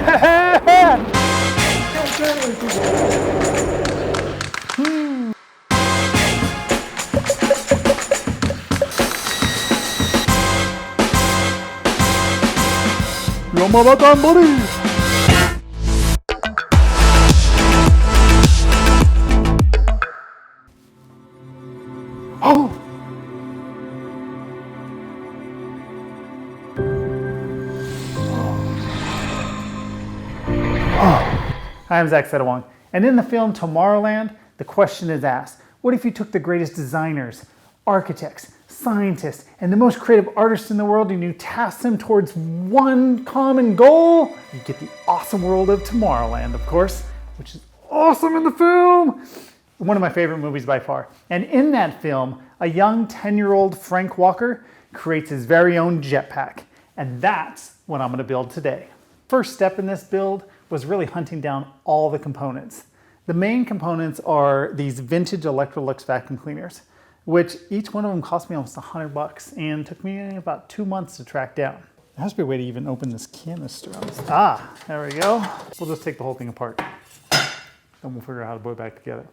You're my button, buddy! Oh! I'm Zach Sedawong, and in the film Tomorrowland, the question is asked, what if you took the greatest designers, architects, scientists, and the most creative artists in the world and you tasked them towards one common goal? You get the awesome world of Tomorrowland, of course, which is awesome in the film. One of my favorite movies by far. And in that film, a young 10-year-old Frank Walker creates his very own jetpack. And that's what I'm gonna build today. First step in this build was really hunting down all the components. The main components are these vintage Electrolux vacuum cleaners, which each one of them cost me almost $100 and took me about 2 months to track down. There has to be a way to even open this canister. Ah, there we go. We'll just take the whole thing apart. Then we'll figure out how to put it back together.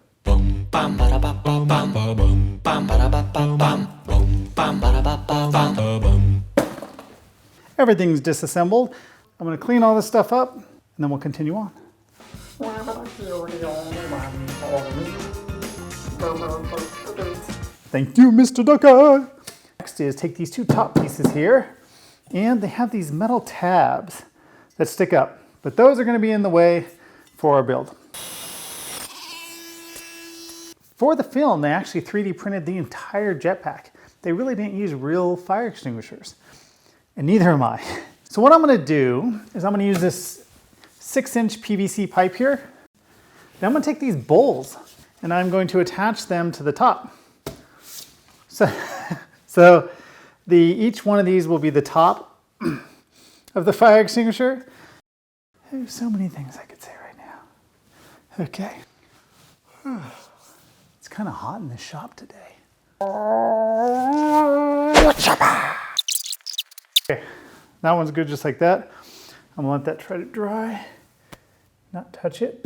Everything's disassembled. I'm going to clean all this stuff up and then we'll continue on. Thank you, Mr. Ducker. Next is take these two top pieces here and they have these metal tabs that stick up, but those are going to be in the way for our build. For the film, they actually 3D printed the entire jetpack. They really didn't use real fire extinguishers, and neither am I. So what I'm gonna do is I'm gonna use this 6-inch PVC pipe here. Then I'm gonna take these bowls and I'm going to attach them to the top. So each one of these will be the top of the fire extinguisher. There's so many things I could say right now. Okay. It's kind of hot in this shop today. Okay, that one's good just like that. I'm gonna let that try to dry. Not touch it.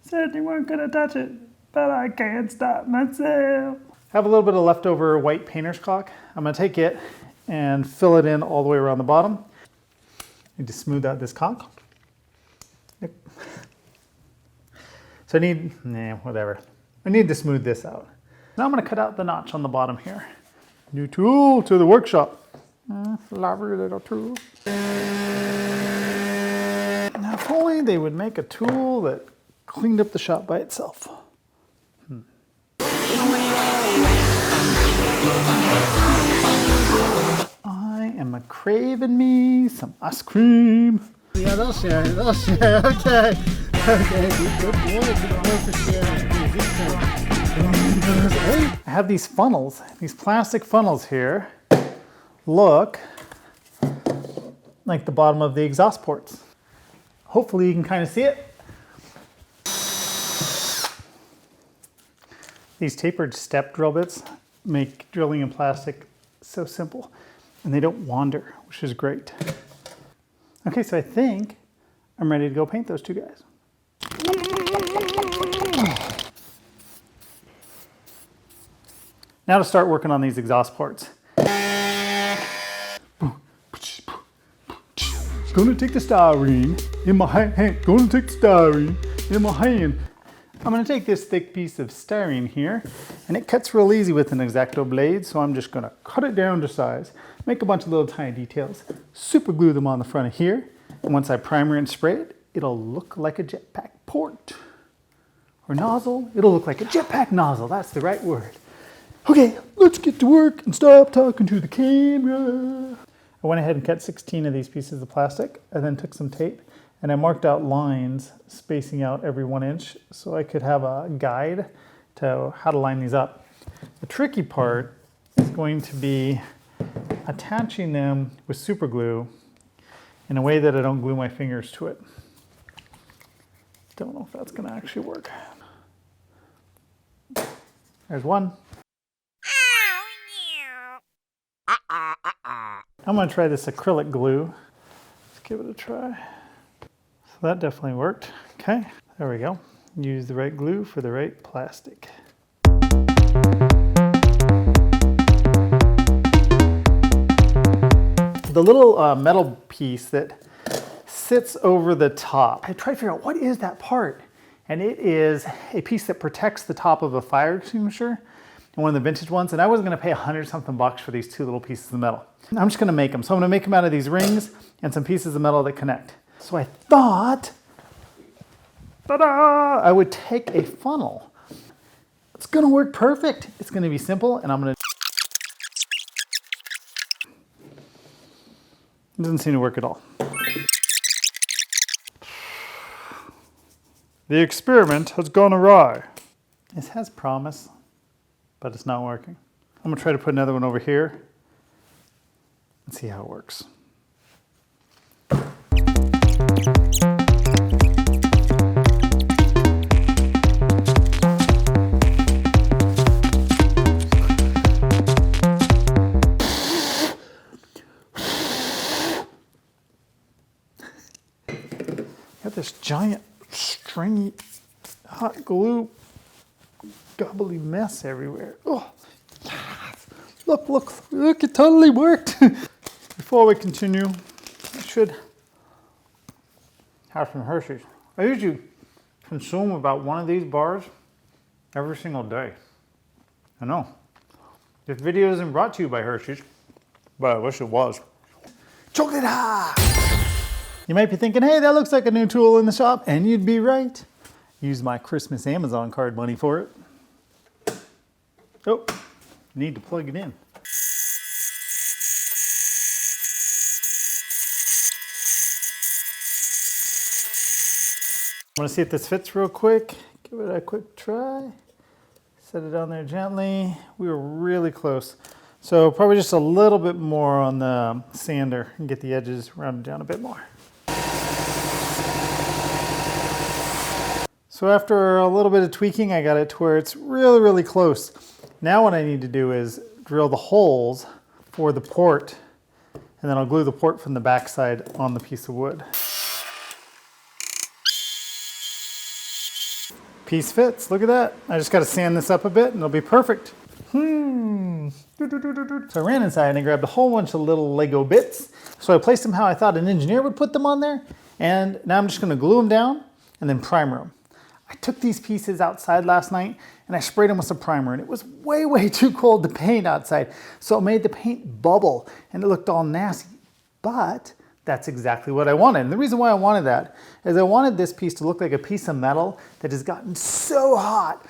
Said you weren't gonna touch it, but I can't stop myself. I have a little bit of leftover white painter's caulk. I'm gonna take it and fill it in all the way around the bottom. Need to smooth out this caulk. Yep. So I need, whatever. I need to smooth this out. Now I'm gonna cut out the notch on the bottom here. New tool to the workshop. Lovely little tool. Now if only they would make a tool that cleaned up the shop by itself. I am a craving me some ice cream. Yeah, they'll share, okay. Okay, good boy, for sharing. I have these funnels, these plastic funnels here. Look like the bottom of the exhaust ports. Hopefully you can kind of see it. These tapered step drill bits make drilling in plastic so simple and they don't wander, which is great. Okay, so I think I'm ready to go paint those two guys. Now to start working on these exhaust ports. Gonna take the styrene in my hand. Gonna take the styrene in my hand. I'm gonna take this thick piece of styrene here, and it cuts real easy with an X-Acto blade, so I'm just gonna cut it down to size, make a bunch of little tiny details, super glue them on the front of here, and once I primer and spray it, it'll look like a jetpack port. Or nozzle, it'll look like a jetpack nozzle, that's the right word. Okay, let's get to work and stop talking to the camera. I went ahead and cut 16 of these pieces of plastic. I then took some tape and I marked out lines spacing out every 1 inch so I could have a guide to how to line these up. The tricky part is going to be attaching them with super glue in a way that I don't glue my fingers to it. Don't know if that's gonna actually work. There's one. I'm gonna try this acrylic glue. It's give it a try. So that definitely worked. Okay, there we go. Use the right glue for the right plastic. The little metal piece that sits over the top, I tried to figure out what is that part? And it is a piece that protects the top of a fire extinguisher, one of the vintage ones, and I wasn't gonna pay $100-something for these two little pieces of metal. I'm just gonna make them. So I'm gonna make them out of these rings and some pieces of metal that connect. So I thought, ta-da, I would take a funnel. It's gonna work perfect. It's gonna be simple, and I'm gonna... It doesn't seem to work at all. The experiment has gone awry. This has promise, but it's not working. I'm gonna try to put another one over here and see how it works. Got this giant stringy hot glue gobbly mess everywhere. Oh, yes. Look, it totally worked. Before we continue, I should have some Hershey's. I usually consume about one of these bars every single day. I know. This video isn't brought to you by Hershey's, but I wish it was. Chocolate high! You might be thinking, hey, that looks like a new tool in the shop, and you'd be right. Use my Christmas Amazon card money for it. Oh, need to plug it in. I want to see if this fits real quick. Give it a quick try. Set it on there gently. We were really close. So probably just a little bit more on the sander and get the edges rounded down a bit more. So after a little bit of tweaking, I got it to where it's really, really close. Now what I need to do is drill the holes for the port, and then I'll glue the port from the backside on the piece of wood. Piece fits, look at that. I just gotta sand this up a bit and it'll be perfect. So I ran inside and I grabbed a whole bunch of little Lego bits. So I placed them how I thought an engineer would put them on there. And now I'm just gonna glue them down and then primer them. I took these pieces outside last night and I sprayed them with some primer, and it was way, way too cold to paint outside. So it made the paint bubble and it looked all nasty. But that's exactly what I wanted. And the reason why I wanted that is I wanted this piece to look like a piece of metal that has gotten so hot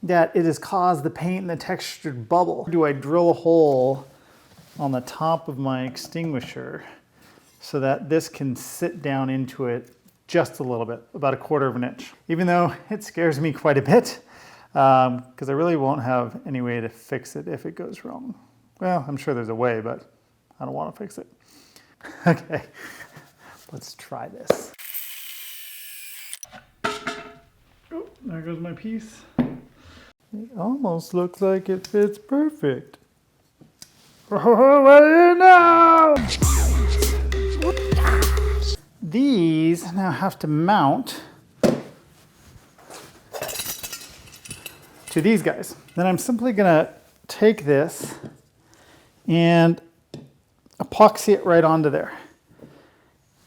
that it has caused the paint and the texture to bubble. Do I drill a hole on the top of my extinguisher so that this can sit down into it just a little bit, about 1/4 of an inch. Even though it scares me quite a bit, because I really won't have any way to fix it if it goes wrong. Well, I'm sure there's a way, but I don't want to fix it. Okay, let's try this. Oh, there goes my piece. It almost looks like it fits perfect. Oh, what do you know? These now have to mount to these guys. Then I'm simply gonna take this and epoxy it right onto there.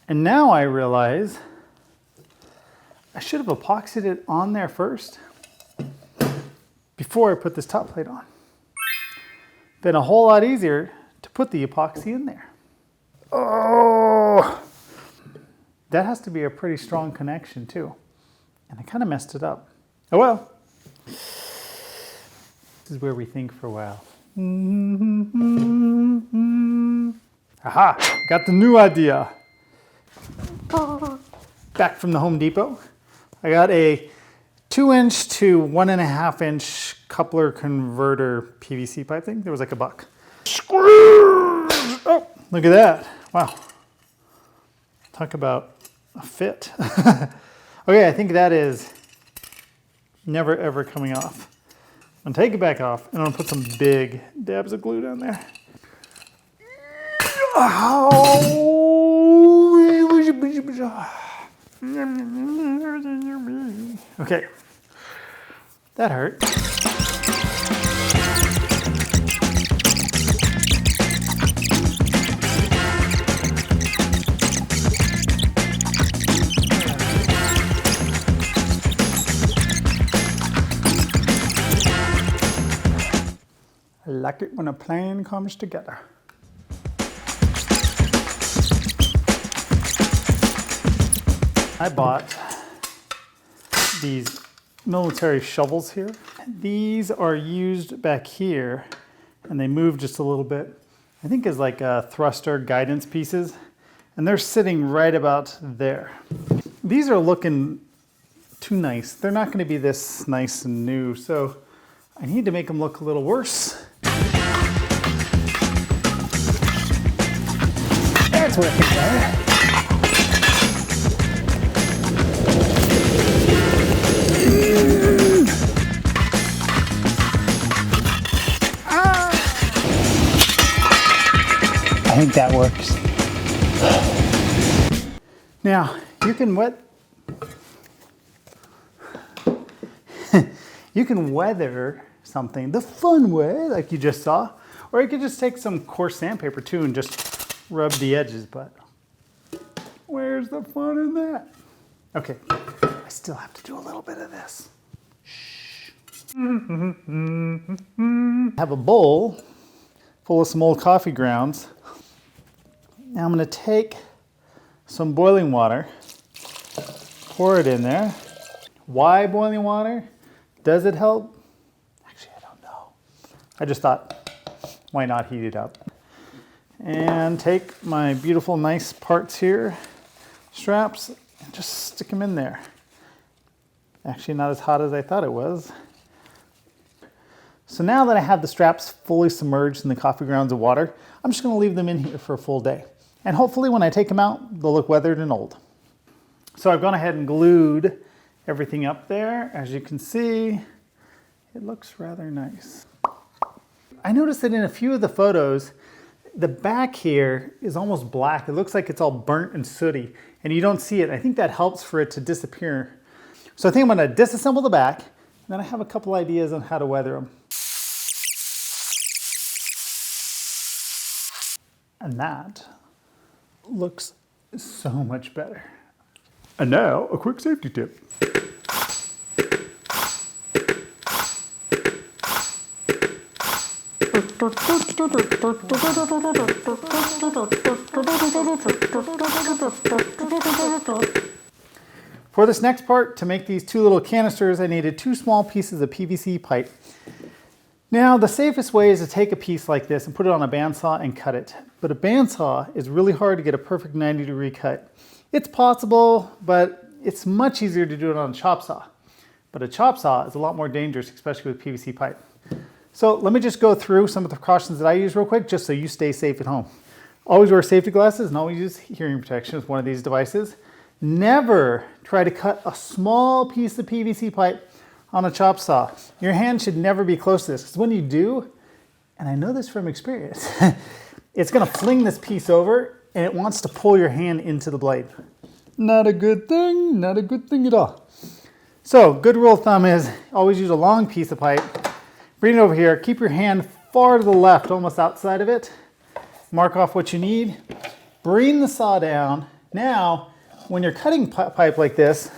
And now I realize I should have epoxied it on there first before I put this top plate on. Been a whole lot easier to put the epoxy in there. Oh! That has to be a pretty strong connection too. And I kind of messed it up. Oh well. This is where we think for a while. Aha, got the new idea. Back from the Home Depot. I got a 2-inch to 1.5-inch coupler converter PVC pipe thing. There was like $1. Oh, look at that. Wow. Talk about a fit. Okay, I think that is never ever coming off. I'm gonna take it back off and I'm gonna put some big dabs of glue down there. Oh, Okay, that hurt. I like it when a plan comes together. I bought these military shovels here. These are used back here and they move just a little bit. I think as like thruster guidance pieces, and they're sitting right about there. These are looking too nice. They're not going to be this nice and new, so I need to make them look a little worse. That's working better. I think that works. Now, you can you can weather something the fun way, like you just saw, or you could just take some coarse sandpaper too and just rub the edges, but where's the fun in that? Okay, I still have to do a little bit of this. Shh. Have a bowl full of some old coffee grounds. Now I'm going to take some boiling water, pour it in there. Why boiling water? Does it help? Actually, I don't know. I just thought, why not heat it up? And take my beautiful, nice parts here, straps, and just stick them in there. Actually, not as hot as I thought it was. So now that I have the straps fully submerged in the coffee grounds of water, I'm just going to leave them in here for a full day. And hopefully when I take them out, they'll look weathered and old. So I've gone ahead and glued everything up there. As you can see, it looks rather nice. I noticed that in a few of the photos, the back here is almost black. It looks like it's all burnt and sooty, and you don't see it. I think that helps for it to disappear. So I think I'm going to disassemble the back, and then I have a couple ideas on how to weather them. And that looks so much better. And now, a quick safety tip. For this next part, to make these two little canisters, I needed 2 small pieces of PVC pipe. Now, the safest way is to take a piece like this and put it on a bandsaw and cut it. But a bandsaw is really hard to get a perfect 90-degree cut. It's possible, but it's much easier to do it on a chop saw. But a chop saw is a lot more dangerous, especially with PVC pipe. So let me just go through some of the precautions that I use real quick, just so you stay safe at home. Always wear safety glasses and always use hearing protection with one of these devices. Never try to cut a small piece of PVC pipe on a chop saw. Your hand should never be close to this, because when you do, and I know this from experience, it's going to fling this piece over and it wants to pull your hand into the blade. Not a good thing, not a good thing at all. So, good rule of thumb is always use a long piece of pipe. Bring it over here, keep your hand far to the left, almost outside of it. Mark off what you need. Bring the saw down. Now, when you're cutting pipe like this,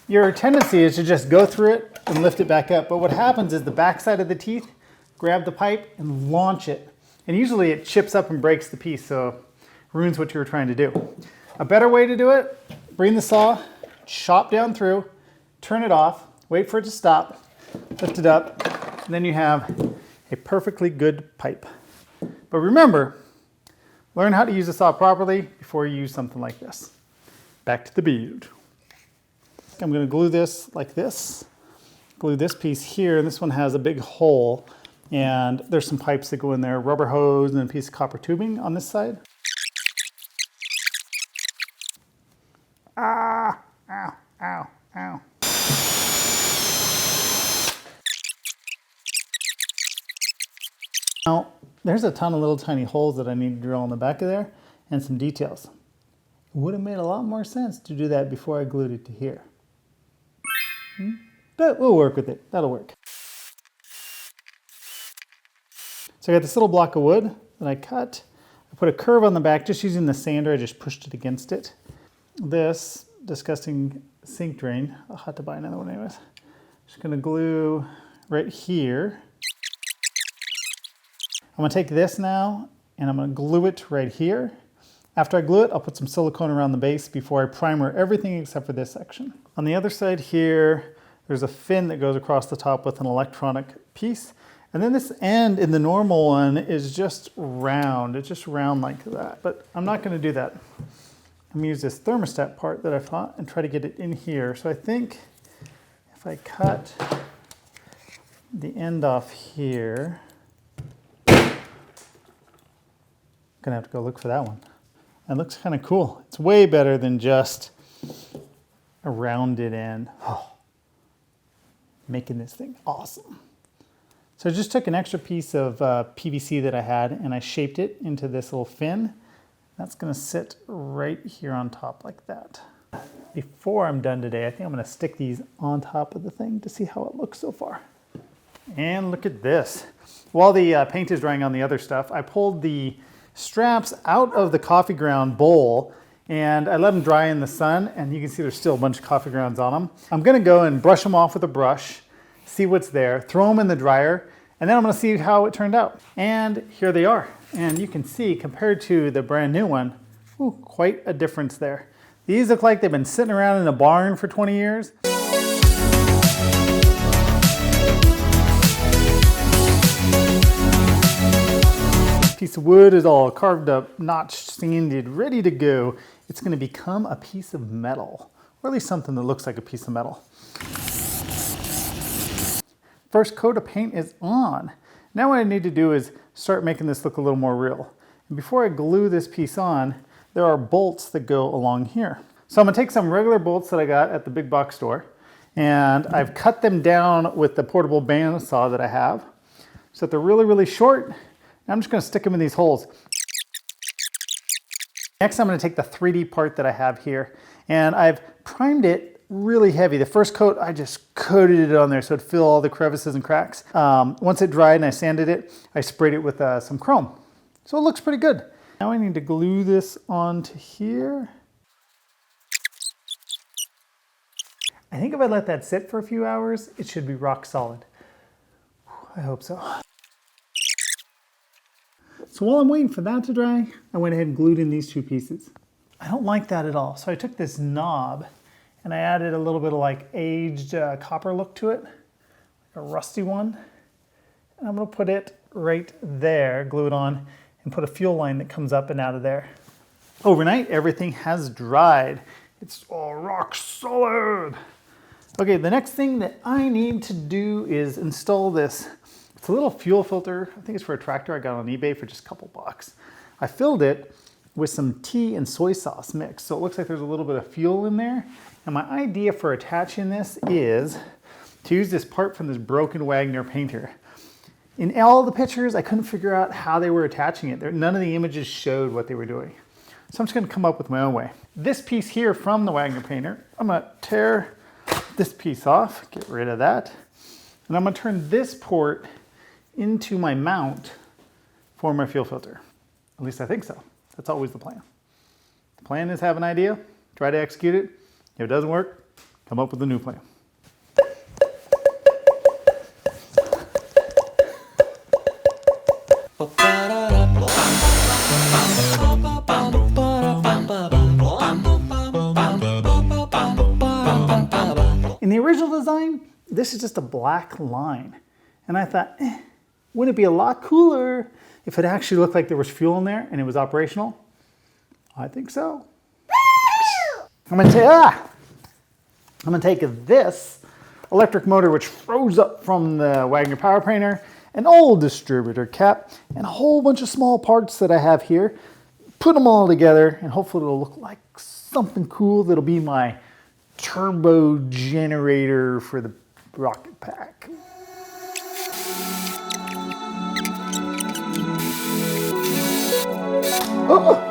your tendency is to just go through it and lift it back up. But what happens is the backside of the teeth grab the pipe and launch it. And usually it chips up and breaks the piece, so ruins what you were trying to do. A better way to do it, bring the saw, chop down through, turn it off, wait for it to stop, lift it up, and then you have a perfectly good pipe. But remember, learn how to use the saw properly before you use something like this. Back to the build. I'm going to glue this like this. Glue this piece here, and this one has a big hole, and there's some pipes that go in there, rubber hose and a piece of copper tubing on this side. Ah, ow, ow, ow. Now, there's a ton of little tiny holes that I need to drill in the back of there and some details. would have made a lot more sense to do that before I glued it to here. But we'll work with it. That'll work. So I got this little block of wood that I cut. I put a curve on the back just using the sander. I just pushed it against it. This disgusting sink drain. I'll have to buy another one anyways. Just gonna glue right here. I'm gonna take this now and I'm gonna glue it right here. After I glue it, I'll put some silicone around the base before I primer everything except for this section. On the other side here, there's a fin that goes across the top with an electronic piece. And then this end in the normal one is just round. It's just round like that. But I'm not gonna do that. I'm gonna use this thermostat part that I thought and try to get it in here. So I think if I cut the end off here, I'm gonna have to go look for that one. It looks kind of cool. It's way better than just a rounded end. Oh, making this thing awesome. So I just took an extra piece of PVC that I had and I shaped it into this little fin. That's gonna sit right here on top like that. Before I'm done today, I think I'm gonna stick these on top of the thing to see how it looks so far. And look at this. While the paint is drying on the other stuff, I pulled the straps out of the coffee ground bowl and I let them dry in the sun, and you can see there's still a bunch of coffee grounds on them. I'm gonna go and brush them off with a brush, see what's there, throw them in the dryer, and then I'm gonna see how it turned out. And here they are. And you can see, compared to the brand new one, ooh, quite a difference there. These look like they've been sitting around in a barn for 20 years. Piece of wood is all carved up, notched, sanded, ready to go. It's gonna become a piece of metal, or at least something that looks like a piece of metal. First coat of paint is on. Now what I need to do is start making this look a little more real. And before I glue this piece on, there are bolts that go along here. So I'm gonna take some regular bolts that I got at the big box store, and I've cut them down with the portable bandsaw that I have. So that they're really, really short. I'm just gonna stick them in these holes. Next, I'm gonna take the 3D part that I have here, and I've primed it really heavy. The first coat, I just coated it on there so it'd fill all the crevices and cracks. Once it dried and I sanded it, I sprayed it with some chrome. So it looks pretty good. Now I need to glue this onto here. I think if I let that sit for a few hours, it should be rock solid. I hope so. So while I'm waiting for that to dry, I went ahead and glued in these two pieces. I don't like that at all. So I took this knob and I added a little bit of like aged copper look to it, like a rusty one. And I'm gonna put it right there, glue it on, and put a fuel line that comes up and out of there. Overnight, everything has dried. It's all rock solid. Okay, the next thing that I need to do is install this. It's a little fuel filter. I think it's for a tractor I got on eBay for just a couple bucks. I filled it with some tea and soy sauce mix, so it looks like there's a little bit of fuel in there. And my idea for attaching this is to use this part from this broken Wagner painter. In all the pictures, I couldn't figure out how they were attaching it. None of the images showed what they were doing. So I'm just gonna come up with my own way. This piece here from the Wagner painter, I'm gonna tear this piece off, get rid of that. And I'm gonna turn this port into my mount for my fuel filter. At least I think so. That's always the plan. The plan is have an idea, try to execute it. If it doesn't work, come up with a new plan. In the original design, this is just a black line. And I thought, wouldn't it be a lot cooler if it actually looked like there was fuel in there and it was operational? I think so. I'm gonna take this electric motor, which froze up from the Wagner power painter, an old distributor cap, and a whole bunch of small parts that I have here, put them all together, and hopefully it'll look like something cool that'll be my turbo generator for the rocket pack. Oh.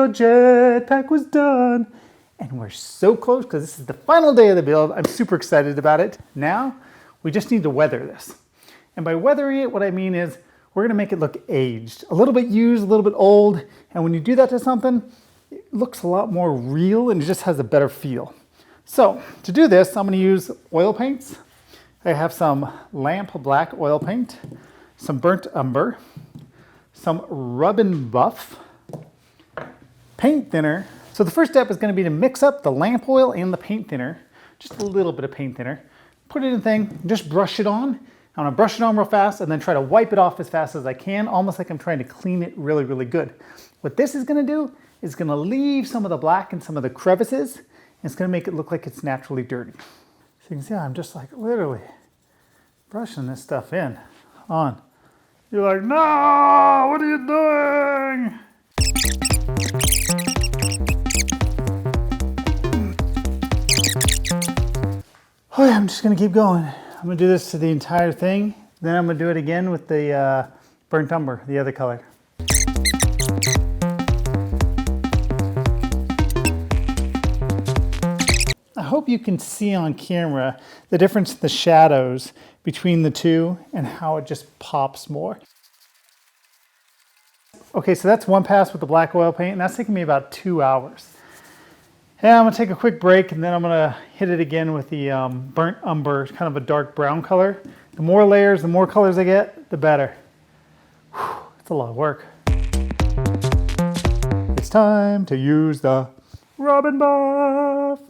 your jetpack was done. And we're so close because this is the final day of the build. I'm super excited about it. Now, we just need to weather this. And by weathering it, what I mean is we're gonna make it look aged. A little bit used, a little bit old. And when you do that to something, it looks a lot more real and it just has a better feel. So to do this, I'm gonna use oil paints. I have some lamp black oil paint, some burnt umber, some rub and buff, paint thinner. So the first step is going to be to mix up the lamp oil and the paint thinner, just a little bit of paint thinner. Put it in a thing, just brush it on. I'm going to brush it on real fast and then try to wipe it off as fast as I can, almost like I'm trying to clean it really, really good. What this is going to do is going to leave some of the black and some of the crevices, and it's going to make it look like it's naturally dirty. So you can see I'm just like literally brushing this stuff in on. You're like, no, what are you doing? Oh yeah, I'm just gonna keep going. I'm gonna do this to the entire thing. Then I'm gonna do it again with the burnt umber, the other color. I hope you can see on camera the difference in the shadows between the two and how it just pops more. Okay, so that's one pass with the black oil paint, and that's taking me about 2 hours. Yeah, I'm gonna take a quick break and then I'm gonna hit it again with the burnt umber, kind of a dark brown color. The more layers, the more colors I get, the better. Whew, it's a lot of work. It's time to use the rub and buff.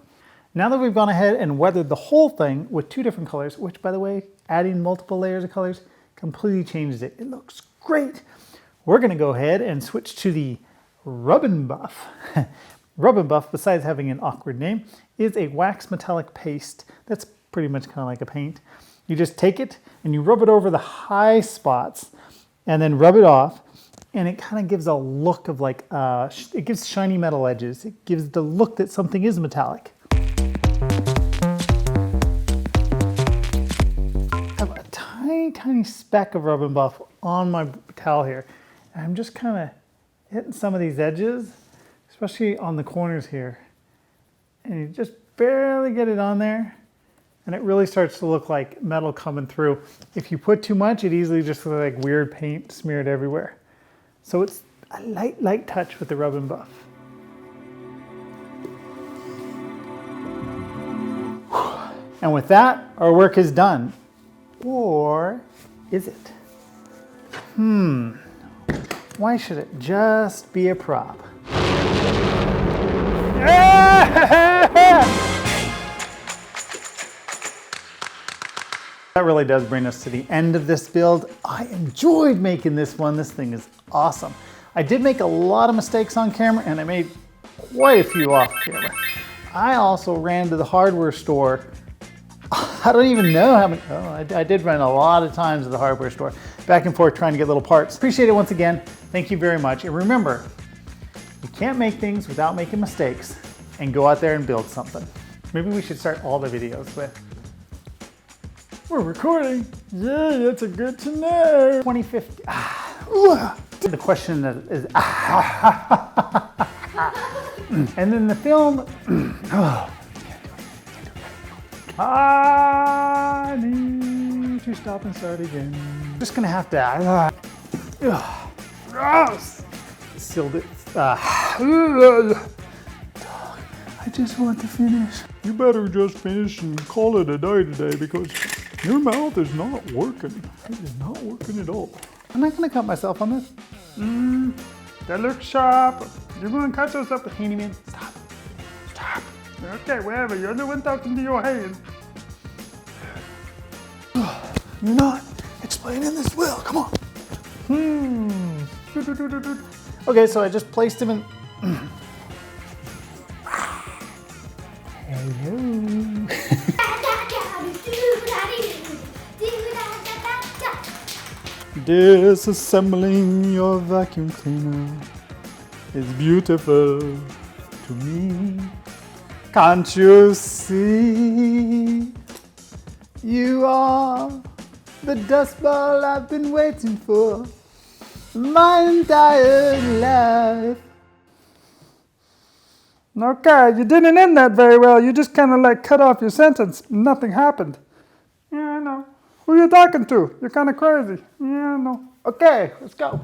Now that we've gone ahead and weathered the whole thing with 2 different colors, which by the way, adding multiple layers of colors completely changes it. It looks great. We're gonna go ahead and switch to the rub and buff. Rub and buff, besides having an awkward name, is a wax metallic paste that's pretty much kind of like a paint. You just take it and you rub it over the high spots and then rub it off, and it kind of gives a look of like, it gives shiny metal edges. It gives the look that something is metallic. I have a tiny speck of rub and buff on my towel here. And I'm just kind of hitting some of these edges, especially on the corners here. And you just barely get it on there, and it really starts to look like metal coming through. If you put too much, it easily just looks like weird paint smeared everywhere. So it's a light touch with the rub and buff. And with that, our work is done. Or is it? Why should it just be a prop? That really does bring us to the end of this build. I enjoyed making this one. This thing is awesome. I did make a lot of mistakes on camera, and I made quite a few off camera. I also ran to the hardware store. I don't even know how many, I did run a lot of times to the hardware store, back and forth trying to get little parts. Appreciate it once again. Thank you very much. And remember, you can't make things without making mistakes, and go out there and build something. Maybe we should start all the videos with, we're recording. Yeah, that's a good to know. 2050. The question is, and then the film, I need to stop and start again. Just gonna have to, gross. Sealed it. I just want to finish. You better just finish and call it a day today, because your mouth is not working. It is not working at all. I'm not gonna cut myself on this. That looks sharp. You're gonna cut yourself. Handyman, stop. Stop. Okay, whatever. You're the one talking to your hand. You're not explaining this well. Come on. Okay, so I just placed him in. Hello. Disassembling your vacuum cleaner is beautiful to me. Can't you see? You are the dust ball I've been waiting for my entire life. Okay, you didn't end that very well. You just kind of like cut off your sentence. Nothing happened. Yeah, I know. Who you talking to? You're kind of crazy. Yeah, I know. Okay, let's go.